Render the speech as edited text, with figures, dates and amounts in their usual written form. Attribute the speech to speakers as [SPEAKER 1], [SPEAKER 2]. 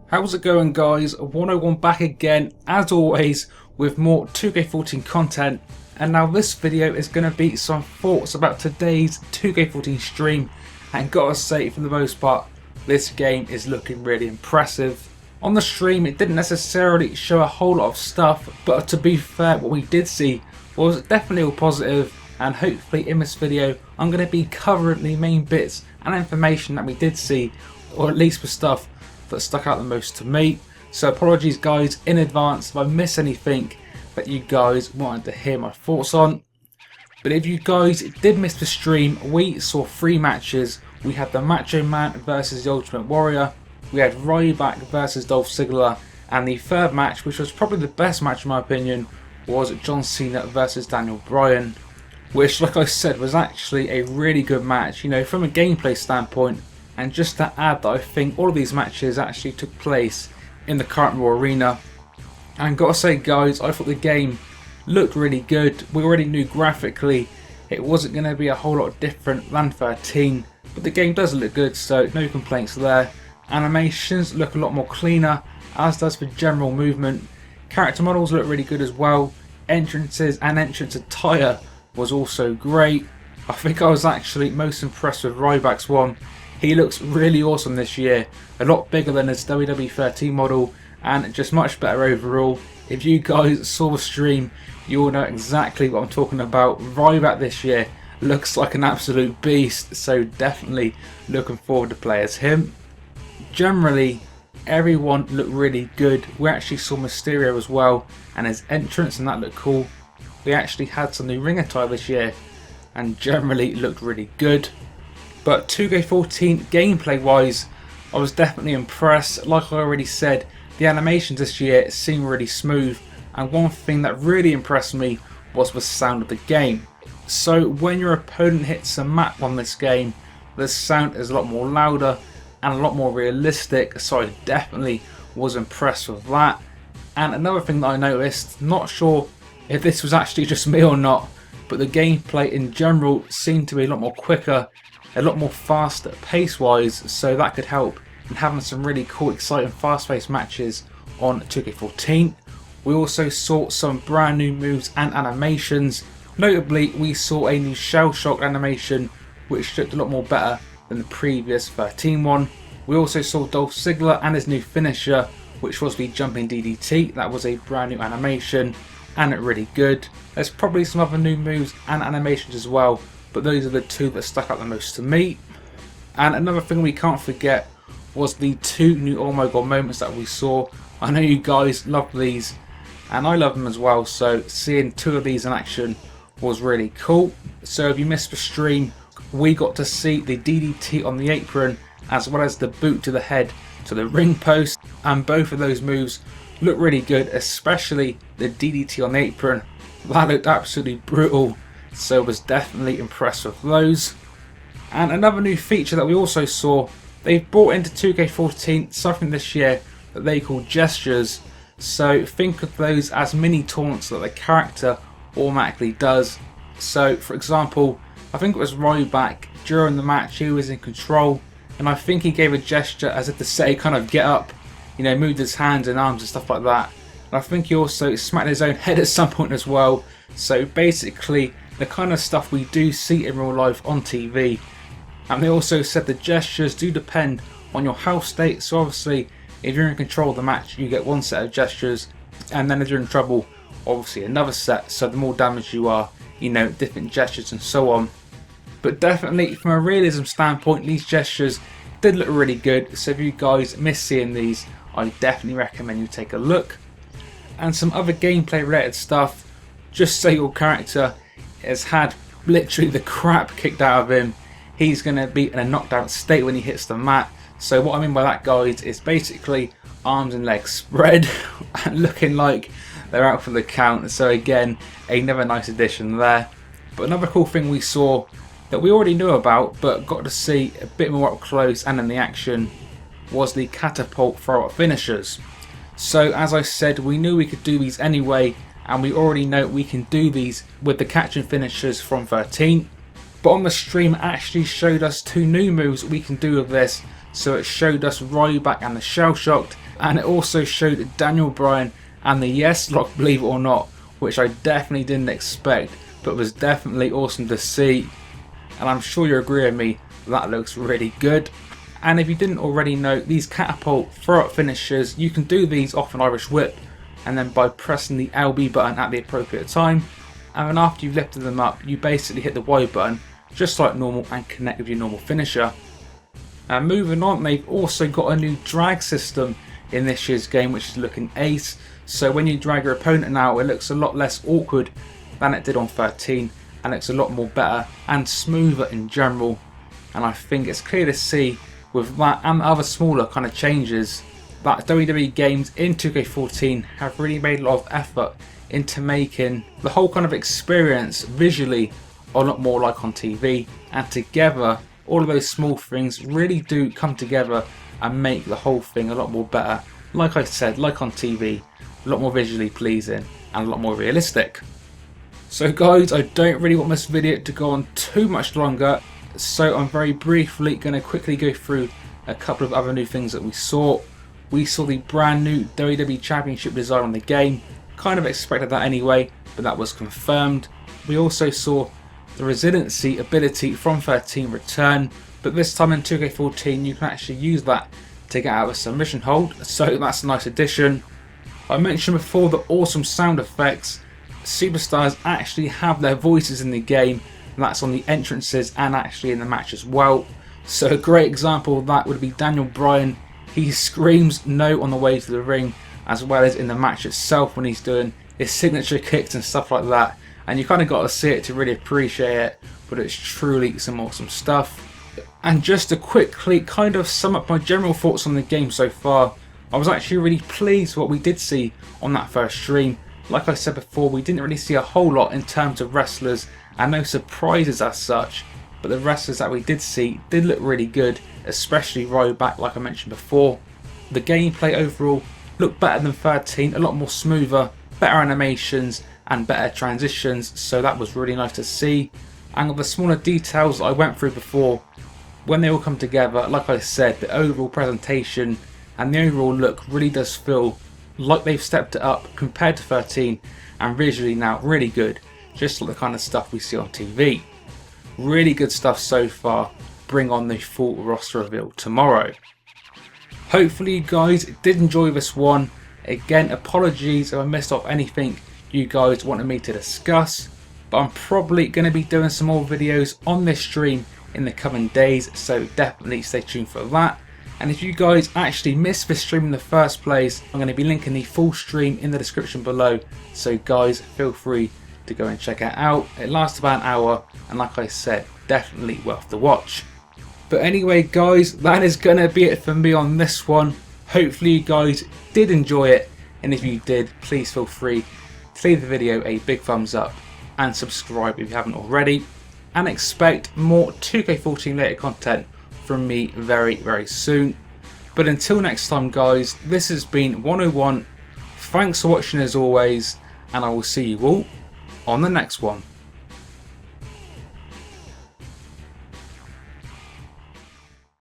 [SPEAKER 1] How's it going, guys? 101 back again as always with more 2K14 content, and now this video is going to be some thoughts about today's 2K14 stream. And gotta say, for the most part, this game is looking really impressive. On the stream it didn't necessarily show a whole lot of stuff, but to be fair, what we did see was definitely all positive, and hopefully in this video I'm going to be covering the main bits and information that we did see, or at least the stuff that stuck out the most to me. So apologies guys in advance if I miss anything that you guys wanted to hear my thoughts on. But if you guys did miss the stream, we saw 3 matches. We had the Macho Man versus the Ultimate Warrior, we had Ryback versus Dolph Ziggler, and the third match, which was probably the best match in my opinion, was John Cena versus Daniel Bryan, which, like I said, was actually a really good match, you know, from a gameplay standpoint. And just to add that I think all of these matches actually took place in the current Raw Arena. And gotta say guys, I thought the game looked really good. We already knew graphically it wasn't going to be a whole lot different than 13, but the game does look good, so no complaints there. Animations look a lot more cleaner, as does the general movement. Character models look really good as well. Entrances and entrance attire was also great. I think I was actually most impressed with Ryback's one. He looks really awesome this year, a lot bigger than his WWE 13 model, and just much better overall. If you guys saw the stream, you will know exactly what I'm talking about. Ryback this year looks like an absolute beast, so definitely looking forward to play as him. Generally, everyone looked really good. We actually saw Mysterio as well, and his entrance, and that looked cool. We actually had some new ring attire this year, and generally looked really good. But 2K14 gameplay wise, I was definitely impressed. Like I already said, the animations this year seem really smooth, and one thing that really impressed me was the sound of the game. So when your opponent hits a map on this game, the sound is a lot more louder and a lot more realistic, so I definitely was impressed with that. And another thing that I noticed, not sure if this was actually just me or not, but the gameplay in general seemed to be a lot more quicker, a lot more faster pace wise, so that could help in having some really cool, exciting, fast-paced matches on 2K14. We also saw some brand new moves and animations. Notably, we saw a new shell shock animation which looked a lot more better than the previous 13 one. We also saw Dolph Ziggler and his new finisher, which was the jumping DDT. That was a brand new animation and it really good. There's probably some other new moves and animations as well, but those are the 2 that stuck out the most to me. And another thing we can't forget was the 2 new oh my god moments that we saw. I know you guys love these and I love them as well, so seeing 2 of these in action was really cool. So if you missed the stream, we got to see the DDT on the apron as well as the boot to the head to the ring post, and both of those moves look really good, especially the DDT on the apron. That looked absolutely brutal, so I was definitely impressed with those. And another new feature that we also saw, they've brought into 2K14 something this year that they call gestures. So think of those as mini taunts that the character automatically does. So for example, I think it was Ryback, during the match he was in control, and I think he gave a gesture as if to say kind of get up, you know, moved his hands and arms and stuff like that. And I think he also smacked his own head at some point as well. So basically the kind of stuff we do see in real life on TV. And they also said the gestures do depend on your health state, so obviously if you're in control of the match you get one set of gestures, and then if you're in trouble obviously another set, so the more damaged you are, you know, different gestures and so on. But definitely from a realism standpoint, these gestures did look really good, so if you guys miss seeing these, I definitely recommend you take a look. And some other gameplay related stuff, just say your character has had literally the crap kicked out of him, he's going to be in a knocked out state when he hits the mat. So what I mean by that guys is basically arms and legs spread and looking like they're out for the count, so again another nice addition there. But another cool thing we saw that we already knew about but got to see a bit more up close and in the action was the catapult throw-up finishers. So as I said, we knew we could do these anyway, and we already know we can do these with the catching finishers from 13. But on the stream it actually showed us 2 new moves we can do with this. So it showed us Ryback and the Shell Shocked, and it also showed Daniel Bryan and the Yes Lock, believe it or not, which I definitely didn't expect, but was definitely awesome to see. And I'm sure you agree with me, that looks really good. And if you didn't already know, these catapult throw-up finishers, you can do these off an Irish whip, and then by pressing the LB button at the appropriate time, and then after you've lifted them up, you basically hit the Y button just like normal and connect with your normal finisher. And moving on, they've also got a new drag system in this year's game, which is looking ace. So when you drag your opponent now, it looks a lot less awkward than it did on 13, and it's a lot more better and smoother in general. And I think it's clear to see with that and other smaller kind of changes that WWE Games in 2K14 have really made a lot of effort into making the whole kind of experience visually a lot more like on TV, and together all of those small things really do come together and make the whole thing a lot more better. Like I said, like on TV, a lot more visually pleasing and a lot more realistic. So guys, I don't really want this video to go on too much longer, so I'm very briefly going to quickly go through a couple of other new things that we saw. We saw the brand new WWE Championship design on the game. Kind of expected that anyway, but that was confirmed. We also saw the resiliency ability from 13 return, but this time in 2K14 you can actually use that to get out of a submission hold, so that's a nice addition. I mentioned before the awesome sound effects. Superstars actually have their voices in the game, and that's on the entrances and actually in the match as well. So a great example of that would be Daniel Bryan. He screams no on the way to the ring, as well as in the match itself when he's doing his signature kicks and stuff like that. And you kind of got to see it to really appreciate it, but it's truly some awesome stuff. And just to quickly kind of sum up my general thoughts on the game so far, I was actually really pleased with what we did see on that first stream. Like I said before, we didn't really see a whole lot in terms of wrestlers and no surprises as such, but the wrestlers that we did see did look really good, especially Ryback like I mentioned before. The gameplay overall looked better than 13, a lot more smoother, better animations and better transitions, so that was really nice to see. And with the smaller details that I went through before, when they all come together, like I said, the overall presentation and the overall look really does feel like they've stepped it up compared to 13, and visually now really good, just like the kind of stuff we see on TV. Really good stuff so far. Bring on the full roster reveal tomorrow. Hopefully you guys did enjoy this one. Again, apologies if I missed off anything you guys wanted me to discuss, but I'm probably going to be doing some more videos on this stream in the coming days, so definitely stay tuned for that. And if you guys actually missed this stream in the first place, I'm going to be linking the full stream in the description below, so guys feel free to go and check it out. It lasts about an hour, and like I said, definitely worth the watch. But anyway guys, that is going to be it for me on this one. Hopefully you guys did enjoy it, and if you did, please feel free to leave the video a big thumbs up and subscribe if you haven't already, and expect more 2K14 related content from me very, very soon. But until next time guys, this has been 101. Thanks for watching as always, and I will see you all on the next one.